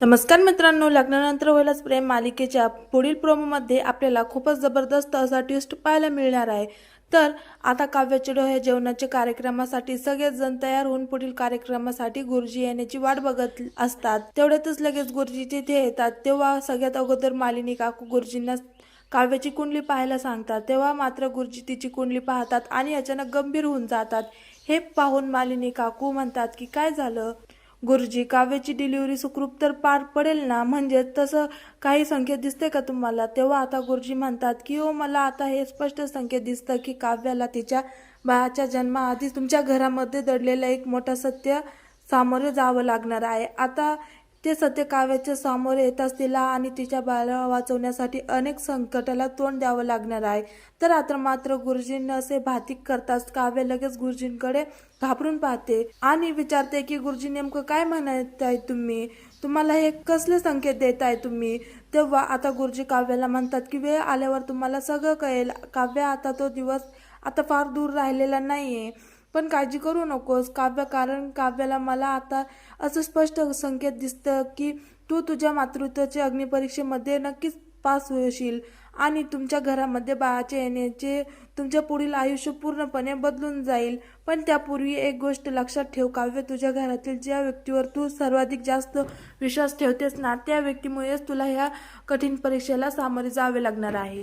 नमस्कार मित्रांनो, लग्नानंतर होईलच प्रेम मालिकेच्या पुढील प्रोमोमध्ये आपल्याला खूपच जबरदस्त असा ट्विस्ट पाहायला मिळणार आहे। तर आता काव्याचे डोळे जेवणाच्या कार्यक्रमासाठी सगळेच जण तयार होऊन पुढील कार्यक्रमासाठी गुरुजी येण्याची वाट बघत असतात। तेवढ्यातच लगेच गुरुजी तिथे येतात। तेव्हा सगळ्यात अगोदर मालिनी काकू गुरुजींना काव्याची कुंडली पाहायला सांगतात। तेव्हा मात्र गुरुजी तिची कुंडली पाहतात आणि अचानक गंभीर होऊन जातात। हे पाहून मालिनी काकू म्हणतात की काय झालं गुरुजी, काव्याची डिलिव्हरी सुखरूप तर पार पडेल ना? म्हणजे तसं काही संकेत दिसते का तुम्हाला? तेव्हा आता गुरुजी म्हणतात की हो, मला आता हे स्पष्ट संकेत दिसतं की काव्याला तिच्या बाळाच्या जन्माआधी तुमच्या घरामध्ये दडलेलं एक मोठं सत्य सामोरे जावं लागणार आहे। आता ते सत्य काव्याच्या सामोरे येताच तिला आणि तिच्या बाळाला वाचवण्यासाठी अनेक संकटाला तोंड द्यावं लागणार आहे। तर आता मात्र गुरुजींना असे भातिक करताच काव्य लगेच गुरुजींकडे घाबरून पाहते आणि विचारते की गुरुजी, नेमकं काय म्हणत आहे तुम्ही? तुम्हाला हे कसले संकेत देताय तुम्ही? तेव्हा आता गुरुजी काव्याला म्हणतात की वेळ आल्यावर तुम्हाला सगळं कळेल काव्य, आता तो दिवस आता फार दूर राहिलेला नाहीये। पण काळजी करू नकोस काव्य, कारण काव्याला मला आता असं स्पष्ट संकेत दिसतं की तू तुझ्या मातृत्वाच्या अग्निपरीक्षेमध्ये नक्कीच पास होशील आणि तुमच्या घरामध्ये बाळाचे येण्याचे तुमच्या पुढील आयुष्य पूर्णपणे बदलून जाईल। पण त्यापूर्वी एक गोष्ट लक्षात ठेव काव्य, तुझ्या घरातील ज्या व्यक्तीवर तू सर्वाधिक जास्त विश्वास ठेवतेस ना, त्या व्यक्तीमुळेच तुला ह्या कठीण परीक्षेला सामोरे जावे लागणार आहे।